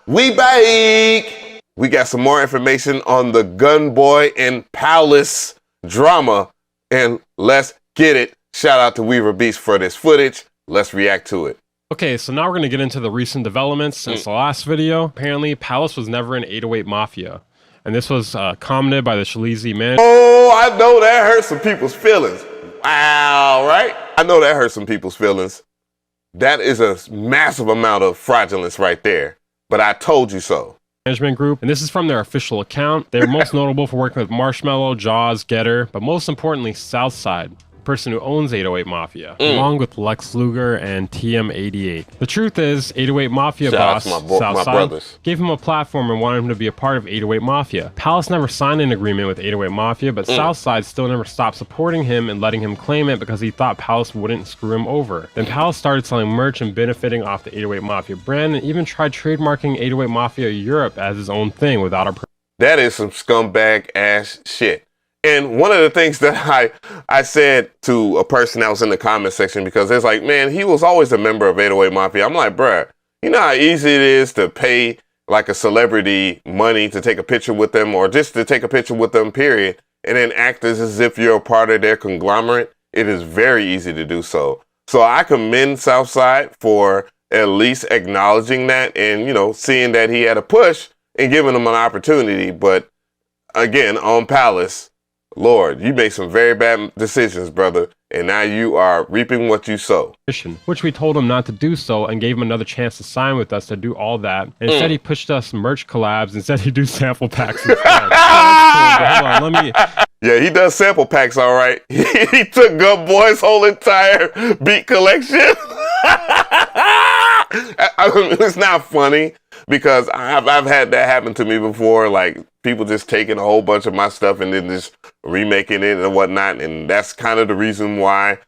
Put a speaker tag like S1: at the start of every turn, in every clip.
S1: We back. We got some more information on the Gunboi and Pvlace drama, and let's get it. Shout out to Weaver Beast for this footage. Let's react to it.
S2: Okay, so now we're going to get into the recent developments since the last video. Apparently, Pvlace was never in 808 Mafia, and this was commented by the Shalizi manager.
S1: Oh, I know that hurt some people's feelings. Wow, right? I know that hurt some people's feelings. That is a massive amount of fraudulence right there. But I told you so.
S2: Management group, and this is from their official account. They're most notable for working with Marshmallow, Jaws, Getter, but most importantly, Southside, the person who owns 808 Mafia, along with Lex Luger and TM88. The truth is, 808 Mafia boss Southside gave him a platform and wanted him to be a part of 808 Mafia. Pvlace never signed an agreement with 808 Mafia, but Southside still never stopped supporting him and letting him claim it because he thought Pvlace wouldn't screw him over. Then Pvlace started selling merch and benefiting off the 808 Mafia brand, and even tried trademarking 808 Mafia Europe as his own thing without a...
S1: That is some scumbag ass shit. And one of the things that I said to a person that was in the comment section, because it's like, man, he was always a member of 808 Mafia. I'm like, bruh, you know how easy it is to pay like a celebrity money to take a picture with them, or just to take a picture with them, period, and then act as if you're a part of their conglomerate? It is very easy to do so. So I commend Southside for at least acknowledging that and, you know, seeing that he had a push and giving them an opportunity. But again, on Pvlace, Lord, you made some very bad decisions, brother, and now you are reaping what you sow.
S2: Which we told him not to do so and gave him another chance to sign with us to do all that. And instead he pushed us merch collabs and said he'd do sample packs instead. Hold on, let me...
S1: Yeah, he does sample packs, all right. He took Gunboi's whole entire beat collection. It's not funny because I've had that happen to me before, like people just taking a whole bunch of my stuff and then just remaking it and whatnot, and that's kind of the reason why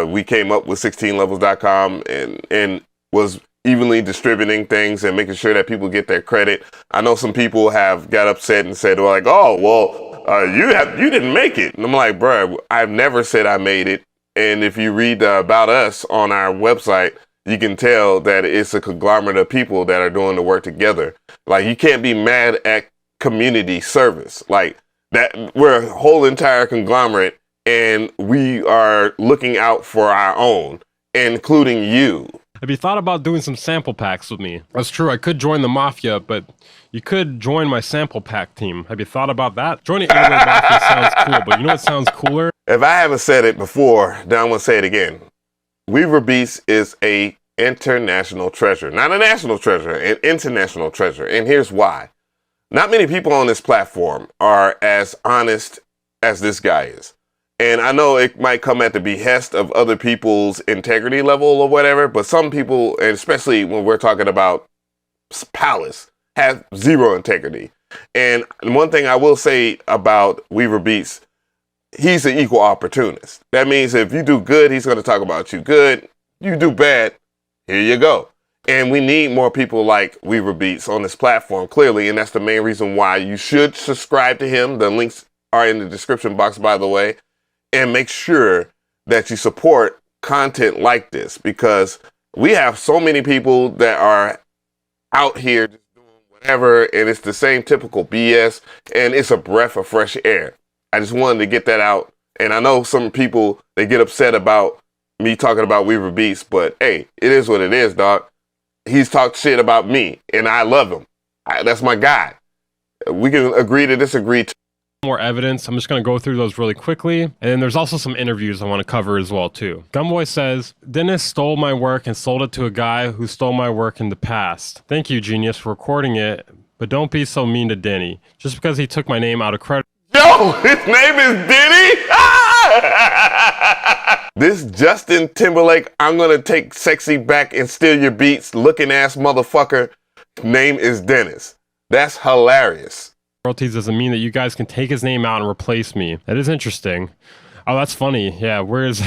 S1: we came up with 16levels.com and was evenly distributing things and making sure that people get their credit. I know some people have got upset and said, well, like, oh, well, you didn't make it. And I'm like, bruh, I've never said I made it. And if you read about us on our website, you can tell that it's a conglomerate of people that are doing the work together. Like, you can't be mad at community service. Like, that we're a whole entire conglomerate and we are looking out for our own, including you.
S2: Have you thought about doing some sample packs with me? That's true, I could join the Mafia, but you could join my sample pack team. Have you thought about that? Joining 808 Mafia sounds cool, but you know what sounds cooler?
S1: If I haven't said it before, then I'm gonna say it again. Weaver Beast is a international treasure. Not a national treasure, an international treasure. And here's why. Not many people on this platform are as honest as this guy is. And I know it might come at the behest of other people's integrity level or whatever, but some people, and especially when we're talking about Pvlace, have zero integrity. And one thing I will say about Weaver Beast, he's an equal opportunist. That means if you do good, he's going to talk about you good. You do bad, here you go. And we need more people like Weaver Beats on this platform, clearly, and that's the main reason why you should subscribe to him. The links are in the description box, by the way. And make sure that you support content like this, because we have so many people that are out here just doing whatever, and it's the same typical BS, and it's a breath of fresh air. I just wanted to get that out. And I know some people, they get upset about me talking about Weaver Beats, but hey, it is what it is, dog. He's talked shit about me, and I love him. That's my guy. We can agree to disagree.
S2: More evidence. I'm just going to go through those really quickly. And then there's also some interviews I want to cover as well, too. Gunboi says, Dennis stole my work and sold it to a guy who stole my work in the past. Thank you, genius, for recording it, but don't be so mean to Denny. Just because he took my name out of credit.
S1: Yo, his name is Denny? This Justin Timberlake, I'm going to take sexy back and steal your beats looking ass motherfucker name is Dennis. That's hilarious.
S2: Royalties doesn't mean that you guys can take his name out and replace me. That is interesting. Oh, that's funny. Yeah, where is...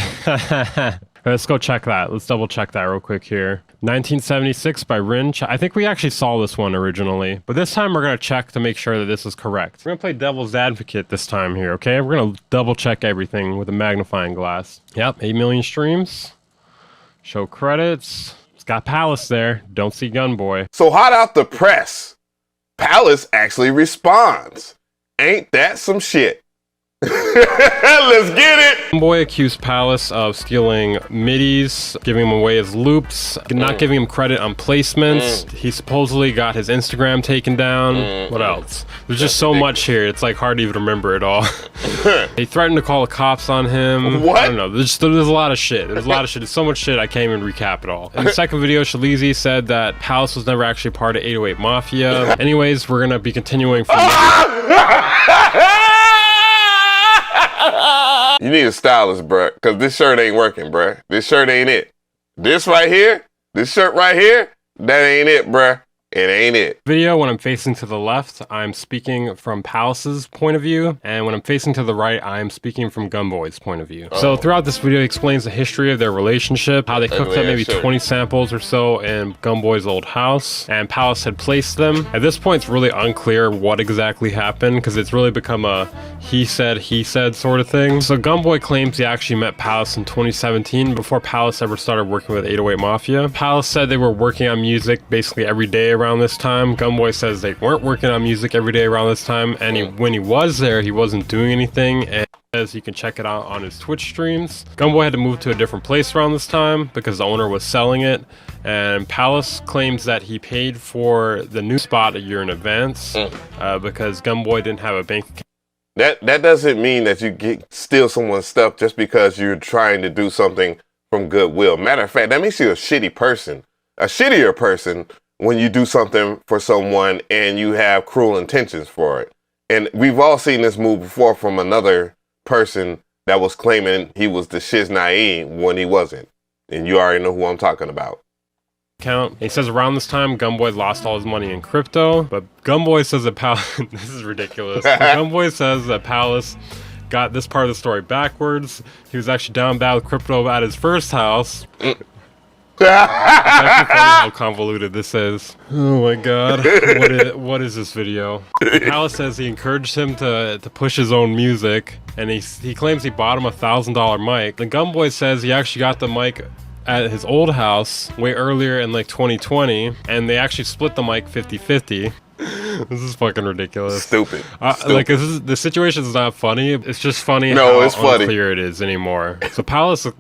S2: Let's go check that. Let's double check that real quick here. 1976 by Rin. I think we actually saw this one originally, but this time we're going to check to make sure that this is correct. We're going to play devil's advocate this time here, okay? We're going to double check everything with a magnifying glass. Yep, 8 million streams. Show credits. It's got Pvlace there. Don't see Gunboi.
S1: So hot out the press, Pvlace actually responds. Ain't that some shit? Let's get it.
S2: Gunboi accused Pvlace of stealing midis, giving him away as loops, not giving him credit on placements. He supposedly got his Instagram taken down. What else? There's just so much here. It's like hard to even remember it all. He threatened to call the cops on him.
S1: What?
S2: I don't know. There's a lot of shit. There's a lot of shit. There's so much shit I can't even recap it all. In the second video, Shalizi said that Pvlace was never actually part of 808 Mafia. Anyways, we're gonna be continuing from
S1: You need a stylist, bruh, because this shirt ain't working, bruh. This shirt ain't it. This right here, this shirt right here, that ain't it, bruh. It ain't it.
S2: Video, when I'm facing to the left, I'm speaking from Pvlace's point of view, and when I'm facing to the right, I'm speaking from Gunboi's point of view. So throughout this video, he explains the history of their relationship, how they cooked up maybe 20 samples or so in Gunboi's old house, and Pvlace had placed them. At this point, it's really unclear what exactly happened, because it's really become a he said sort of thing. So Gunboi claims he actually met Pvlace in 2017, before Pvlace ever started working with 808 Mafia. Pvlace said they were working on music basically every day around this time. Gunboi says they weren't working on music every day around this time, and when he was there, he wasn't doing anything, and as you can check it out on his Twitch streams. Gunboi had to move to a different place around this time because the owner was selling it, and Pvlace claims that he paid for the new spot a year in advance because Gunboi didn't have a bank account.
S1: That doesn't mean that you steal someone's stuff just because you're trying to do something from goodwill. Matter of fact, that makes you a shitty person, a shittier person when you do something for someone and you have cruel intentions for it. And we've all seen this move before from another person that was claiming he was the shiz naive when he wasn't. And you already know who I'm talking about.
S2: He says around this time, Gunboi lost all his money in crypto, but Gunboi says that Pvlace, this is ridiculous. Gunboi says that Pvlace got this part of the story backwards. He was actually down bad with crypto at his first house. It's actually funny how convoluted this is. Oh my god. What is this video? Pvlace says he encouraged him to push his own music, and he claims he bought him $1,000 mic. The Gunboi says he actually got the mic at his old house way earlier in like 2020, and they actually split the mic 50-50. This is fucking ridiculous.
S1: Stupid.
S2: Like the situation is not funny. It's just funny
S1: it's
S2: how
S1: funny.
S2: unclear it is anymore. So Pvlace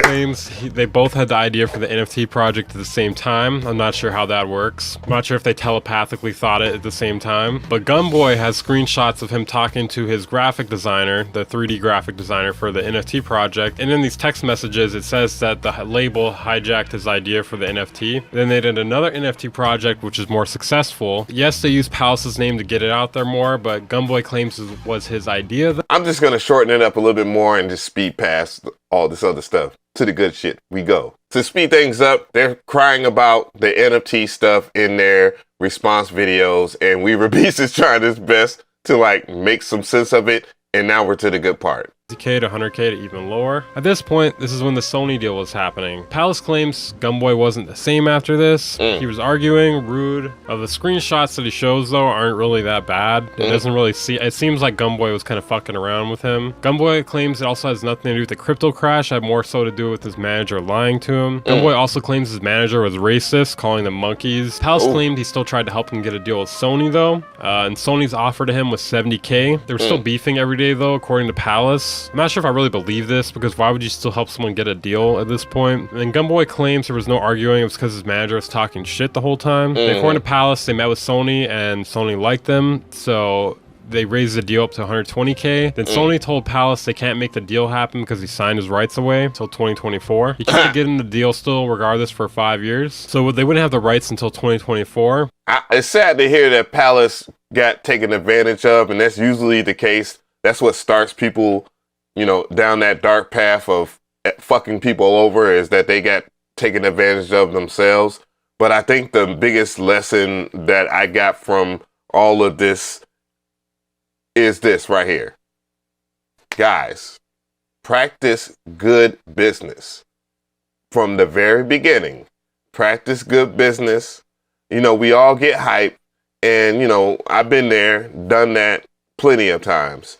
S2: claims they both had the idea for the NFT project at the same time. I'm not sure how that works. I'm not sure if they telepathically thought it at the same time. But Gunboi has screenshots of him talking to his graphic designer, the 3D graphic designer for the NFT project. And in these text messages, it says that the label hijacked his idea for the NFT. Then they did another NFT project, which is more successful. Yes, they used Pvlace's name to get it out there more, but Gunboi claims it was his idea.
S1: I'm just going to shorten it up a little bit more and just speed past all this other stuff. To the good shit, we go. To speed things up, they're crying about the NFT stuff in their response videos, and Weaver Beast is trying his best to like make some sense of it, and now we're to the good part.
S2: $50K to $100K to even lower. At this point, this is when the Sony deal was happening. Pvlace claims Gunboi wasn't the same after this. He was arguing, rude. The screenshots that he shows though aren't really that bad. It doesn't really see. It seems like Gunboi was kind of fucking around with him. Gunboi claims it also has nothing to do with the crypto crash. It had more so to do with his manager lying to him. Gunboi also claims his manager was racist, calling them monkeys. Pvlace claimed he still tried to help him get a deal with Sony though, and Sony's offer to him was $70K. They were still beefing every day though, according to Pvlace. I'm not sure if I really believe this, because why would you still help someone get a deal at this point? And Gunboi claims there was no arguing. It was because his manager was talking shit the whole time. And according to Pvlace, they met with Sony and Sony liked them, so they raised the deal up to $120K. Then Sony told Pvlace they can't make the deal happen because he signed his rights away until 2024. He tried to get in the deal still regardless for 5 years, so they wouldn't have the rights until 2024.
S1: It's sad to hear that Pvlace got taken advantage of, and that's usually the case. That's what starts people, you know, down that dark path of fucking people over, is that they got taken advantage of themselves. But I think the biggest lesson that I got from all of this is this right here. Guys, practice good business. From the very beginning, practice good business. You know, we all get hype, and, you know, I've been there, done that plenty of times.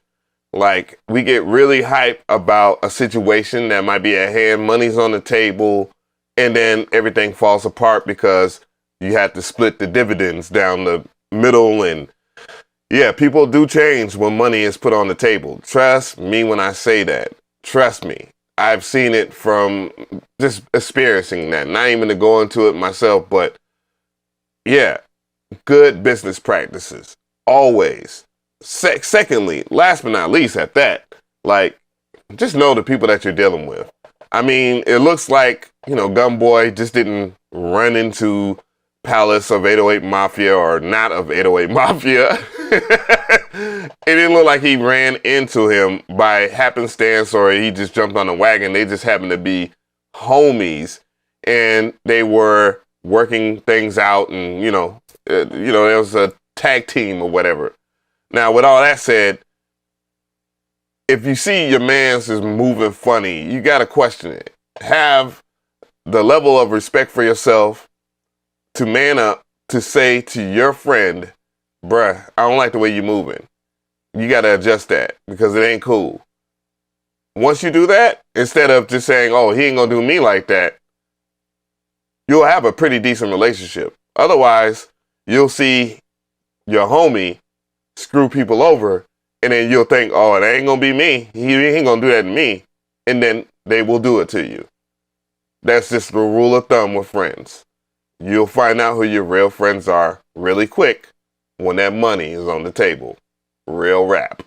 S1: Like, we get really hyped about a situation that might be at hand, money's on the table, and then everything falls apart because you had to split the dividends down the middle. And yeah, people do change when money is put on the table. Trust me when I say that. Trust me. I've seen it from just experiencing that. Not even to go into it myself, but yeah, good business practices. Always. Secondly, last but not least at that, like, just know the people that you're dealing with. I mean, it looks like, Gunboi just didn't run into Pvlace of 808 Mafia or not of 808 Mafia. It didn't look like he ran into him by happenstance or he just jumped on the wagon. They just happened to be homies and they were working things out and, there was a tag team or whatever. Now, with all that said, if you see your man's is moving funny, you got to question it. Have the level of respect for yourself to man up to say to your friend, bruh, I don't like the way you're moving. You got to adjust that because it ain't cool. Once you do that, instead of just saying, oh, he ain't going to do me like that, you'll have a pretty decent relationship. Otherwise, you'll see your homie screw people over, and then you'll think, oh, it ain't going to be me. He ain't going to do that to me. And then they will do it to you. That's just the rule of thumb with friends. You'll find out who your real friends are really quick when that money is on the table. Real rap.